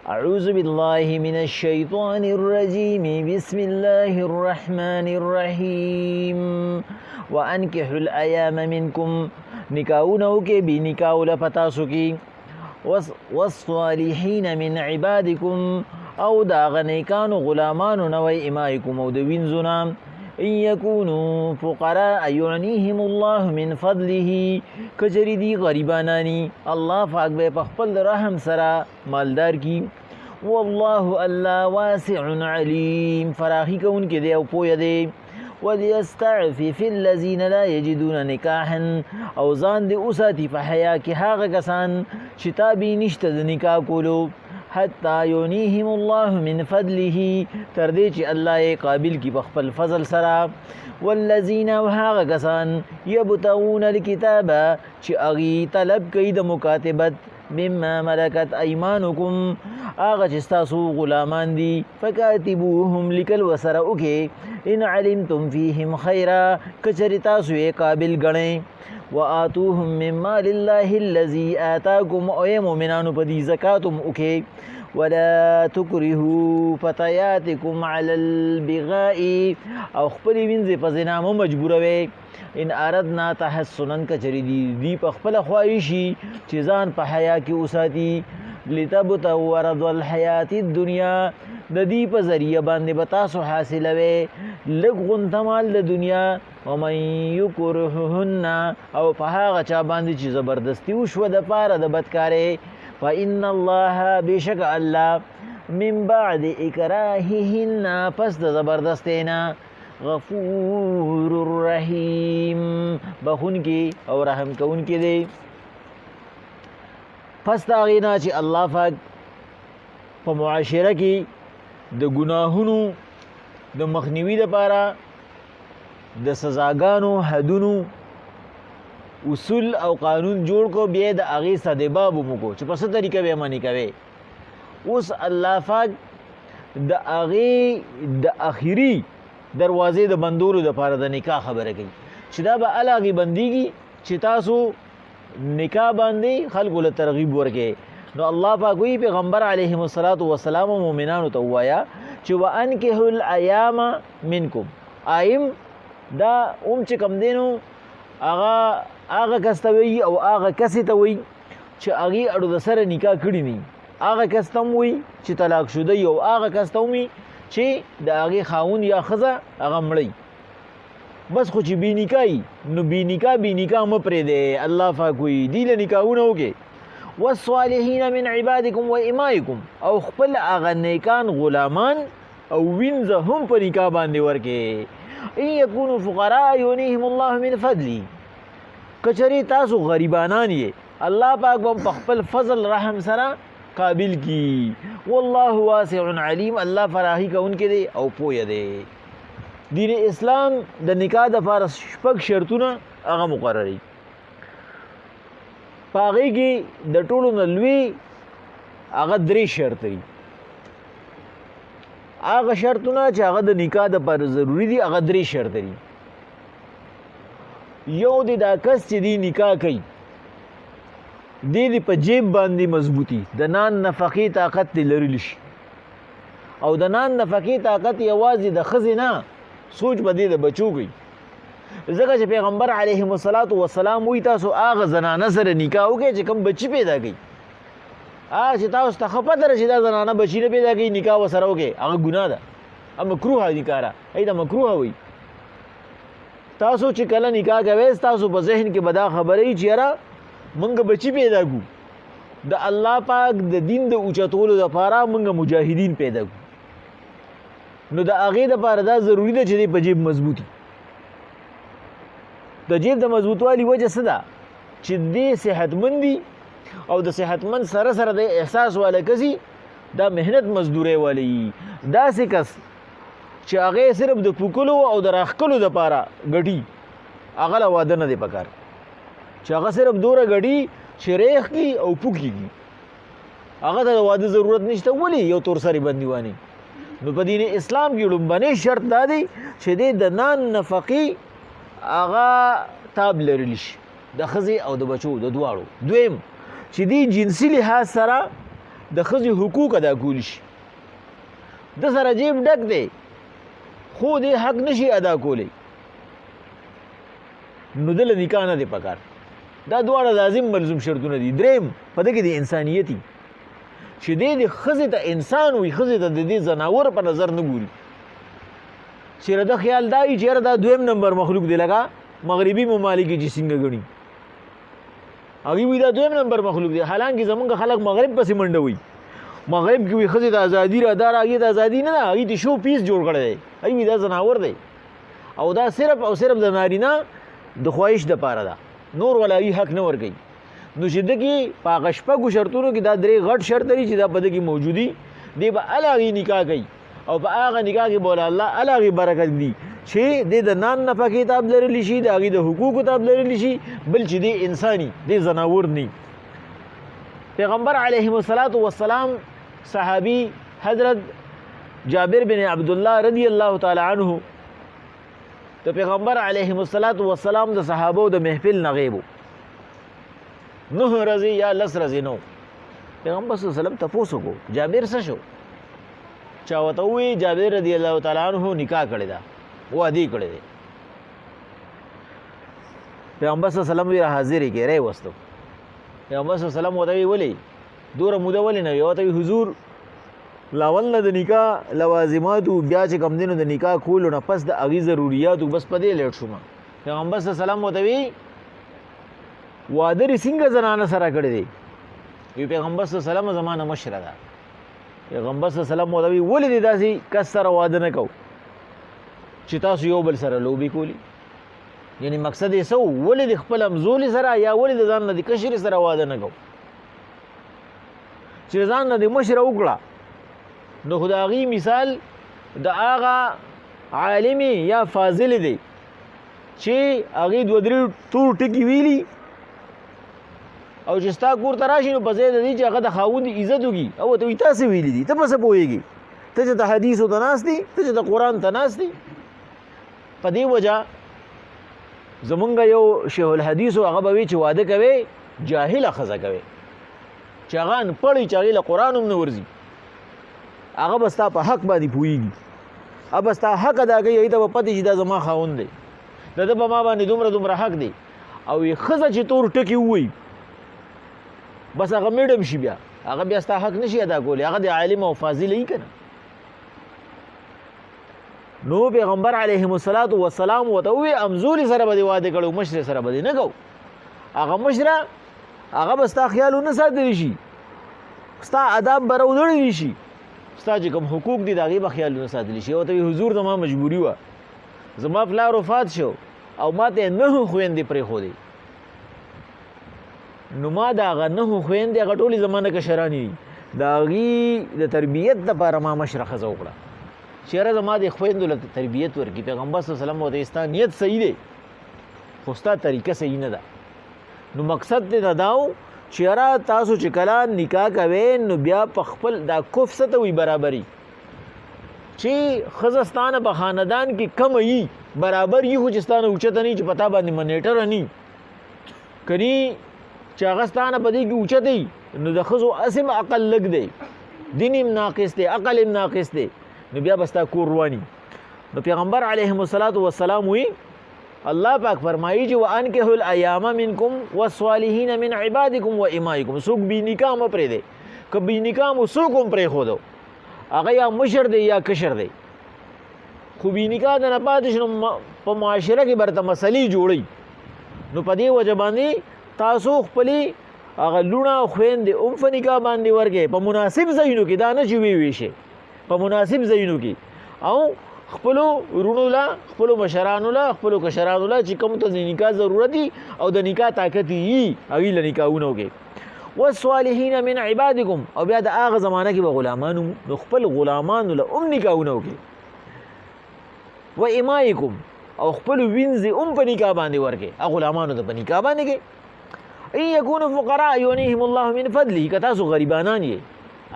أعوذ بالله من الشيطان الرجيم بسم الله الرحمن الرحيم وأنكحوا الأيام منكم نکاحونه وکړئ بې نکاحو له په تاسو کې والصالحین من عبادکم او د هغه نیکانو غلامانو نه وی امایکم او د وینځو نه ان یکونوا فقراء یعنیهم الله من فضله کچری دی غریبانانی الله پاک به په خپل رحم سره مالدار کی والله الله واسع علیم فراخی کوونکی دی او پوهه دی وليستعفف الذين لا يجدون نکاحا او ځان دې وساتي په حیا کې هغه کسان چې تابع نشته د نکاح کولو حتی یونیهم الله من فضله تر دې چې الله یې قابل کی په خپل فضل سره والذین وهغه کسان یبتغون الکتاب چې هغې طلب کوي د مکاتبت مما ملکت ایمانکم هغه چې ستاسو غلامان دي فکاتبوهم لیکل ورسره وکړئ ان علمتم فیهم خیرا کچرې تاسو یې قابل ګڼئ وآتوهم من مال الله الذي آتاكم او ای مؤمنانو په دې زکاتم وکړئ ولا تکرهوا فتياتكم على البغاء او خپلې وینځې په زنا مه مجبوروئ ان اردنا تحسنا کچرې دی په خپله خواهشي چې ځان په حیا کې وساتي لتبتغوا عرض الحیات الدنیا د دې په ذریعه باندې به تاسو حاصلوئ لږ غونته مال د دنیا ومن یکرههن او په هغه چا باندې چې زبردستي وشوه د پاره د بدکارۍ فإن الله بشک الله من بعد اکراههن پس د زبردستۍ نه غفور رحیم بخونکی او رحم کوونکی دی پس د هغې نه چې الله پاک په معاشره کې د ګناهونو د مخنیوي دپاره د سزاګانو حدونو اصول او قانون جوړ کو بیا د هغې سدباب مو کو چې په څه طریقه به منې کوې اوس الله پاک د هغې د اخري دروازې د بندولو دپاره د نکاح خبره کوي چې دا به هغې بندېږي چې تاسو نکاح باندې خلکو له ترغیب ورکې نو الله پاک وی پیغمبر علیهم الصلاۃ والسلام مؤمنانو ته وایا چې وانکحوا الایام منکم ایم دا چې کم دینو هغه کس ته وی او هغه کسې ته وی چې هغې اړو د سره نکاح کړي نه هغه کس ته هم وی چې طلاق شده او هغه کس ته هم وي چې د هغې خاوند یا ښځه هغه مړی بس خو چې بې نکاحي نو بې نکاح مه پرېږدی الله پاک وایي دوی له نکاحونه وکړئ والصالحین من عبادکم و امایکم او خپل هغه نیکان غلامان او وینځه هم په نکاح باندې ورکړئ ان یکونوا فقراء یغنیهم الله من فضله کچرې تاسو غریبانان یې الله پاک به په خپل فضل رحم سره قابل کی والله واسع علیم الله فراخي کوونکی دی او پوهه دی دین اسلام د نکاح دپاره شپږ شرطونه هغه مقرري په هغې کې د ټولو نه لوی هغه 3 شرط دي هغه شرطونه چې هغه د نکاح دپاره ضروري دي هغه 3 شرط دي یو دی دا کس چې دی نکاح کوي دی په جیب باندې مضبوطي د نان نفقې طاقت دی لرلی شي او د نان نفقې طاقت یوازې د ښځې نه سوچ به دی د بچو کوي ځکه چې پیغمبر علیهم الصلاۃ والسلام وایي تاسو هغه زنانه سره نکاح وکړئ چې کوم بچي پیدا کوي هغه چې تاسو ته ښه پته ده چې دا زنانه بچي نه پیدا کوي نکاح ورسره وکړئ هغه ګناه ده مکروه نکاح ده ای دا مکروه وایي تاسو چې کله نکاح کوئ تاسو په ذهن کې به دا خبره وي چې یاره موږ بچي پیدا کړو د الله پاک د دین د اوچتولو دپاره موږ مجاهدین پیدا کړو نو د هغې دپاره دا ضروري ده چې دی په جیب مضبوطي د جیب د مضبوطوالي وجه څه ده چې دی صحتمند دي او د صحتمند سره سره د احساس والا کسي دا محنت مزدورۍ والی داسې کس چې هغې صرف د پوکلو او د راښکلو دپاره ګټي هغه له واده نه دی پکار چې هغه صرف دوره ګډي چې ریخ کی او پوکي کی هغه ته د واده ضرورت نشته ولې یو تور سری بندیوانی نو په دین اسلام کې لومبنی شرط دا دی چې د نان نفقې هغه تاب لرلی شي د ښځې او د بچو د دواړو دویم چې دی جنسي لحاظ سره د ښځې حقوق ادا کولی شي. د سره جیب ډک دی خو دې حق نشي ادا کولی نو دله نکاح نه دی پکار. دا دواړه لازم ملزوم شرطونه دي. دریم په دې کې د انسانیت چې دې د ښځې ته انسان وي، ښځې ته د دې ځناور په نظر نه ګوري. چېرې د خیال دا وي چې یاره دا دویم نمبر مخلوق دی، لکه مغربي ممالک چې څنګه ګڼي هغوی وایي دا دویم نمبر مخلوق دی، حالانکې زمونږ خلک مغرب پسې منډه وي. مغرب کې وایي ښځې ته ازادي را دا هغې ته ازادي نه ده، هغوی ته شو پیس جوړ کړی دی، هغوی وایي دا ځناور دی او دا صرف او صرف د نارینه د خواهش دپاره ده، نور والا هغوی حق نه ورکوي. نو چې ده کې په هغه شپږو شرطونو کې دا درې غټ شرط لري چې دا په ده کې موجودي، دی به هله هغې نکاح کوي او په هغه نکاح کې به الله هله هغې برکت دي چې دی د نان نفقې تاب لرلی شي، د هغې د حقوقو تاب لرلی شي، بل چې دی انساني دی ځناور نه. پیغمبر علیهم الصلاة والسلام صحابي حضرت جابر بن عبدالله رضی الله تعالی عنه د پیغمبر علیهم الصلاة والسلام د صحابو د محفل نه غیب و، 9 ورځې یا 10 ورځې نو. پیغمبر صلی الله علیه وسلم تپوس وکړو جابر څه شو؟ چا ورته ووایي جابر رضی الله تعالی عنه نکاح کړې ده، واده یې کړی دی. پیغمبر صلی الله علیه وسلم وی را حاضر یې کړې رای وستو. پیغمبر صلی الله علیه وسلم ورته وی ولې دوره موده ولې نه وي؟ ورته وی حضور لاول نه د نکاح لوازماتو بیا چې کوم دینو د نکاح کولو نه پس د هغې ضروریاتو بس په دې لیټ شوم. پیغمبر صلی الله علیه وسلم ورته وی واده دې څنګه زنانه سره کړی دی؟ وی پیغمبر صلی الله علیه وسلم زما نه مشره ده. پیغمبر صلی الله علیه وسلم ورته وی ولې دې داسې کس سره واده نه کوو چې تاسو یو بل سره لوبې کولی؟ یعنی مقصد یې څه و؟ ولې د خپل همزولي سره یا ولې د ځان نه د کشرې سره واده نه کوو؟ چې ځان نه د مشره وکړه نو خو د هغې مثال د هغه عالمې یا فاضل دی چې هغې 2-3 تور ټکي ویلي او چې ستا کور ته راشي نو په ځای د دې چې هغه د خاوند عزت وکړي او ورته وایي تا څه ویلي دي؟ ته په څه پوهېږې؟ ته چې د حدیثو ته ناست دي، ته چې د قرآن ته ناست دي. په دې وجه زمونږ یو شیخ الحدیثو هغه به وي چې واده کوې جاهله ښځه کوې چې هغه انپړی چې هغې له قرآن هم نه ورځي، هغه به ستا په حق باندې پوهېږي، هغه به ستا حق ادا کوي، هغې ته به پتې چې دا زما خاوند دی، د ده په ما باندې دومره حق دی. او یې ښځه چې تور ټکي ووایي بس هغه میډم شي، بیا هغه بیا ستا حق نشي ادا کولی، هغه د عالم او فاضل یي که نه. نو پیغمبر علیهم الصلاة والسلام ورته ووایي همزولي سره به دې واده کړی، مشرې سره به دې نه کوو. هغه مشره هغه به ستا خیال ونه ساتلی شي، ستا اداب به راودړلی شي، ستا چې کوم حقوق دي د هغې به خیال ونه ساتلی شي. ورته وایي حضور زما مجبوري وه، زما پلار وفات شو او ما ته 9 خویندې پرېښودې، نو ما د هغه 9 خویندې هغه ټولې زما نه کشرانې دي، د هغې د تربیت دپاره ما مشره ښځه وکړه چې یاره زما د خویندو له تربیت ورکړي. پیغمبر صلی الله علیه وسلم ورته ستا نیت صحیح دی خو ستا طریقه صحیح نه ده. نو مقصد دې نه دا و چې یاره تاسو چې کله نکاح کوئ نو بیا په خپل دا کف څه ته وایي برابري، چې ښځه ستا نه په خاندان کې کمه یي برابر یي خو چې ستا نه اوچته نه یي چې په تا باندې منیټره نه یي، کني چې هغه ستا نه په دې کې اوچته یي نو د ښځو هسې هم عقل لږ دی، دین هم ناقص دی، عقل هم ناقص دی، نو بیا به ستا کور رواني. نو پیغمبر علیهم الصلاة والسلام وی الله پاک فرمایي چې وانکحوا الایام منکم والصالحین من عبادکم و امائکم. څوک بې نکاح مه پرېږدئ، که بې نکاح مو څوک هم پرېښودو، هغه یا مشر دی یا کشر دی، خو بې نکاح د نه پاتې شي نو په معاشره کې برته مسلې جوړوي. نو په دې وجه باندې تاسو خپلې هغه لوڼه او خویندې هم په نکاح باندې ورکړئ په مناسب ځایونو کې، دا نه چې ویشئ، په مناسب ځایونو کې، او خپلو وروڼو له، خپلو مشرانو له، خپلو کشرانو له چې کوم ته د نکاح ضرورت وي او د نکاح طاقت وي هغوی له نکاحونه وکړئ. والصالحین من عبادکم، او بیا د هغه زمانه کې به غلامانو نو خپل غلامانو له هم نکاحونه وکړئ. و امائکم، او خپلو وینځې هم په نکاح باندې ورکړئ، هغه غلامانو ته په نکاح باندې کړئ. ان یکونوا فقراء یغنیهم الله من فضله، که تاسو غریبانان یې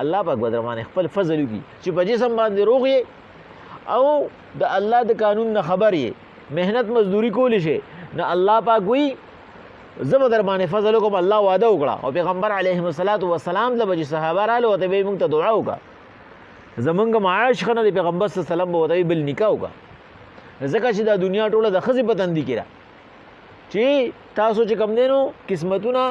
الله پاک به در باندې خپل فضل وکړي، چې په جسم باندې روغ یې او د الله د قانون نه خبر یې، محنت مزدوري کولی شي، نه الله پاک وی زه به در باندې فضل وکړم. الله وعده وکړه او پیغمبر علیه الصلاۃ والسلام ته به چې صحابه راغله ورته به یې موږ ته دعا وکړه زمونږ معاش ښه نه دی، پیغمبر صلی الله علیه وسلم به ورته بل نکاح وکړه. ځکه چې دا دنیا ټوله د ښځې په تندي کې ده چې تاسو چې کوم دی نو قسمتونه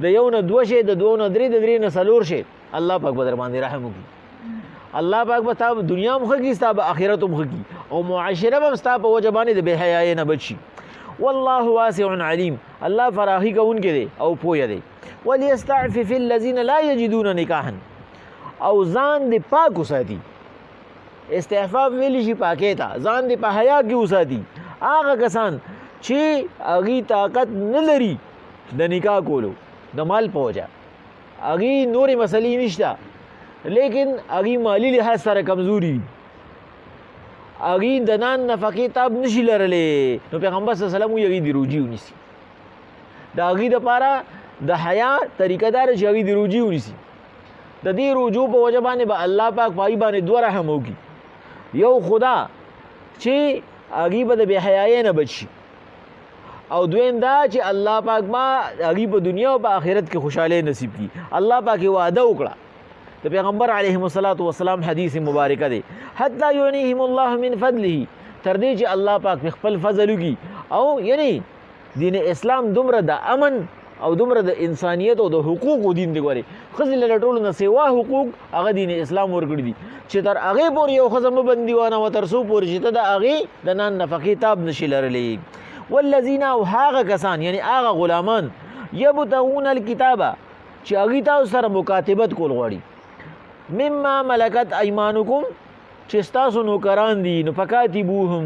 د یو نه دوه شي، د دوه نه درې، د درې نه څلور شي، الله پاک به در باندې رحم وکړي. الله پاک به ستا دنیا هم ښه کړي، ستا به آخرت هم ښه کړي او معاشره به هم ستا په وجه باندې د بې حیایۍ نه بچ شي. والله واسع علیم، الله فراخي کوونکی دی او پوهه دی. وليستعفف الذين لا يجدون نکاحا، او ځان دې پاک وساتي. استعفاف ویلی شي پاکۍ ته، ځان دې په حیا کې وساتي. هغه کسان چې هغې طاقت نه لري د نکاح کولو د مال په وجه، هغې نورې مسلې نشته لیکن هغې مالي لحاظ سره کمزوري دي، هغې د نان نفقې تاب نشي لرلی، نو پیغمبر صلی الله علیه وسلم وایي هغې دې روجي ونیسي. د هغې دپاره د حیا طریقه دا ده چې هغې دې روجي ونیسي. د دې روجو په وجه باندې به الله پاک په هغې باندې دوه رحم وکړي. یو خدا چې هغې به د بې حیایۍ نه بچ شي، او دویم دا چې الله پاک به هغې په دنیا او په آخرت کې خوشحالۍ نصیب کړي. الله پاک یې وعده وکړه، د پیغمبر علیه الصلاۃ والسلام حدیث مبارکه دی، حتی یغنیهم الله من فضله، تر دې چې الله پاک په خپل فضل وکړي. او یعنی دین اسلام دومره د امن او دومره د انسانیت او د حقوقو دین دی. ګورې ښځې له ټولو نه سوا حقوق هغه دین اسلام ورکړي دي چې تر هغې پورې یو ښځه مه بندیوانه وه تر څو پورې چې ته د هغې د نان نفقې تاب نشي لرلی. والذین، او هغه کسان یعنی هغه غلامان، یبتغون الکتابه چې هغې تاسو سره مکاتبت کول غواړي، مما ملکت ایمانکم چې ستاسو نوکران دي، نو فکاتبوهم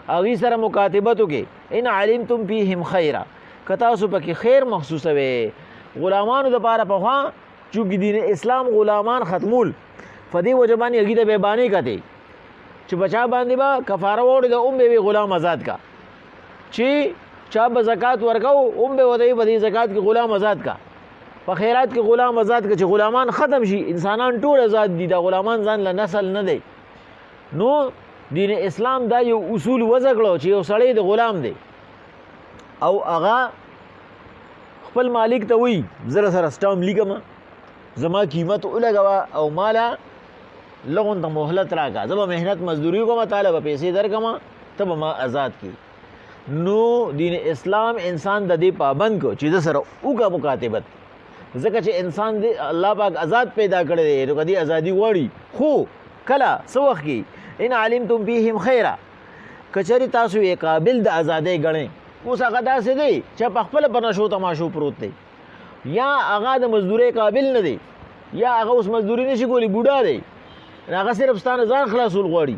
هغې سره مکاتبت وکړئ. ان علمتم فیهم خیرا، که تاسو پکې خیر محسوسوئ. غلامانو دپاره پخوا چونکې دین اسلام غلامان ختمول، په دې وجه باندې هغې ته بیبانۍ کتې چې په چا باندې به کفاره واوړي د ام به غلام آزاد کا، چې چا به زکات ورکو ام به ودی په دې زکات کې غلام آزاد کا، په خیرات کې غلام آزاد کا، چې غلامان ختم شي، انسانان ټول آزاد دي، دا غلامان ځان له نسل نه دی. نو دین اسلام دا یو اصول وضع کړو چې یو سړی د غلام دی او هغه خپل مالک ته وایي زه سره سټامپ لیکم، زما قیمت ولګوه او ماله لغون ته مهلت راکړه، زه به محنت مزدوري کوم، تاله به پیسې درکړم، ته به ما آزاد کړي. نو دین اسلام انسان د دې پابند کو چې د سره وکړه مکاتبت، ځکه چې انسان دې الله پاک آزاد پیدا کړی دی، نو کدی ازادي غواړي خو کله څه وخت کې ان علمتم فیهم خیرا، کچری تاسو یې قابل د ازادۍ ګڼئ. اوس هغه داسې دی چې په خپله په نشو تماشو پروت دی، یا هغه د مزدورۍ قابل نه دی، یا هغه اوس مزدوري نشي کولی، بوډا دی، هغه صرف ستانه ځان خلاصول غواړي.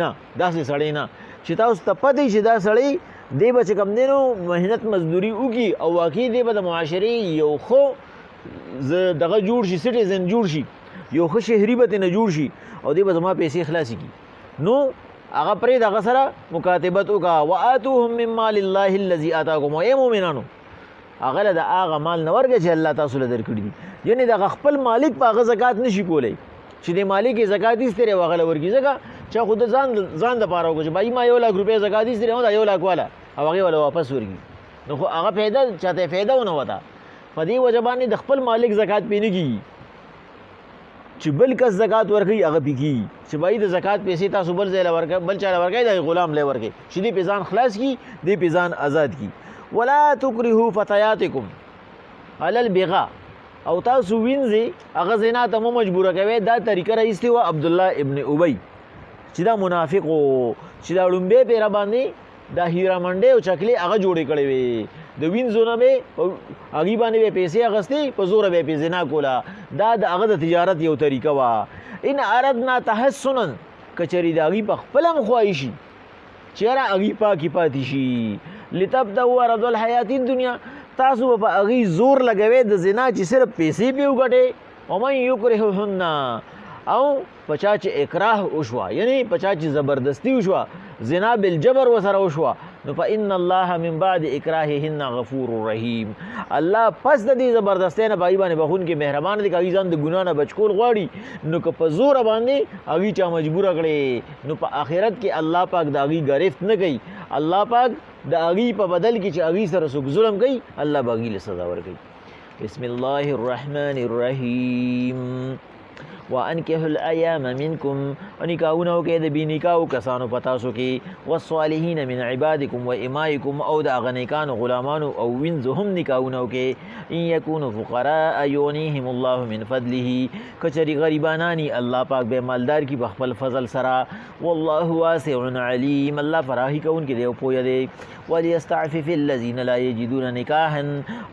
نه، داسې سړی نه چې تاسو ته پته چې دا سړی دی به چې کوم دی نو محنت مزدوري وکړي او واقعي دی به د معاشرې یو ښه دغه جوړ شي، سټیزن جوړ شي، یو ښه شهري به ترېنه جوړ شي او دی به زما پیسې خلاصې کړي. نو هغه پرې دغه سره مکاتبت وکړه. وآتوهم من مال الله الذي آتاکم، ای مؤمنانو هغه له د هغه مال نه ورکړه چې الله تاسو له درکړي دي. یعنې دغه خپل مالک په هغه زکات نشي کولی چې د مالک یې زکات ایستری او هغه له ورکړي، ځکه چې خو د ځان دپاره وکړو چې بھائی ما 1 لک روپۍ زکات ایستری دا 1 لک والا او هغې والا واپس ورکړي، نو خو هغه فایده چاته فایده ونه وته. په دې وجه باندې د خپل مالک زکات پې نه کېږي چې بل کس زکات ورکوي هغه پې کېږي چې بھائی د زکات پیسې تاسو بل ځای له ورکوئ، بل چا له ورکوئ، د غلام له ورکوئ چې دې پې ځان خلاص کړي، دې پې ځان آزاد کړي. ولا تکرهوا فتیاتکم علی البغاء، او تاسو وینځئ هغه زنا ته مه مجبوره کوئ. دا طریقه راایستې وه عبدالله ابن ابی چې دا منافق و، چې دا لومبۍ پیره باندې دا هیره منډۍ او چکلې هغه جوړې کړې وې، د وینځو نه به هغې باندې به پیسې اخیستې، په زوره به یې زنا کوله. دا د هغه د تجارت یو طریقه وه. ان اردنا تحسنا، که چېرې د هغې په خپله هم خواهي شي چې یاره هغې پاکې پاتې شي، لتبتغوا عرض الحیات الدنیا، تاسو به په هغې زور لګوئ د زنا چې صرف پیسې پې وګټئ. ومن یکرههن، او په چا چې اکراه وشوه، یعنی په چا چې زبردستي وشوه، زنا بالجبر ورسره وشوه، نو فإن الله من بعد اکراههن غفور رحیم. الله پس د دې زبردستۍ نه پای باندې بخون کې مهربان دی. که هغوی ځان د ګناه نه بچ کول غواړي نو که په زوره باندې هغوی چا مجبوره کړې نو په آخرت کې الله پاک د هغوی ګرفت نه کوي. الله پاک د هغوی په بدل کې چې هغوی سره څوک ظلم کوي الله به هغوی له سزا ورکوي. بسم الله الرحمن الرحیم. وانکحوا الایام منکم، نکاحونه وکړئ د بې نکاحو کسانو په تاسو کې، والصالحین من عبادکم و امائکم، او د هغه نیکانو غلامانو او وینځو هم نکاحونه وکړئ. ان یکونوا فقراء یغنیهم الله من فضله، کچری غریبانانی الله پاک به مالدار کی په خپل فضل سره. والله واسع علیم، الله فراخي کوونکی دی او پوهه دی. وليستعفف الذين لا يجدون نکاحا،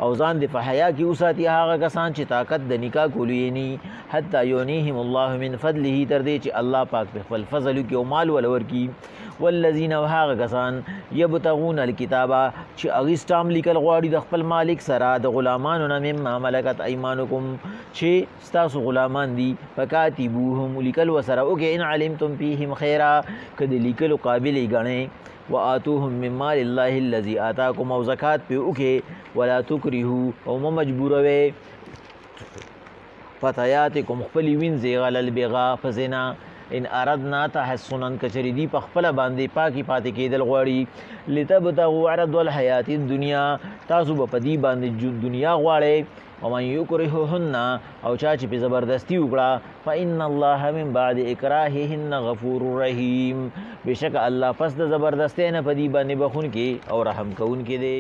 او ځان د په حیا کې وساتي هغه کسان چې طاقت د نکاح کولو یې ني. حتی یغنیهم الله من فضله، تر دې چې الله پاک په خپل فضل کې او مال ولور کی. والذین، او هغه کسان یبتغون الکتابه چې هغوی سټام لیکل غواړي د خپل مالک سره د غلامانو نه، مما ملکت ایمانکم چې ستاسو غلامان دي، فکاتبوهم، لیکل ورسره وکړئ. ان علمتم فیهم خیرا، که د لیکلو قابل یې ګڼئ. وآتوهم من مال الله الذي آتاکم، او زکات پې وکړئ. ولا تکرهوا، او مه مجبوروئ فتیاتکم خپلې وینځې علی البغا، په زنا. ان اردنا تحسنا، کچری دی په خپله باندې پاکي پاتې کېدل غواړي. لتبتغوا عرض الحیات الدنیا، تاسو به په دې باندې دنیا غواړئ. ومن یکرههن، او چا چې پې زبردستي وکړه، فإن الله من بعد اکراههن غفور رحیم، بېشکه الله پس د زبردستۍ نه په دې باندې بخونکی او رحم کوونکی دی.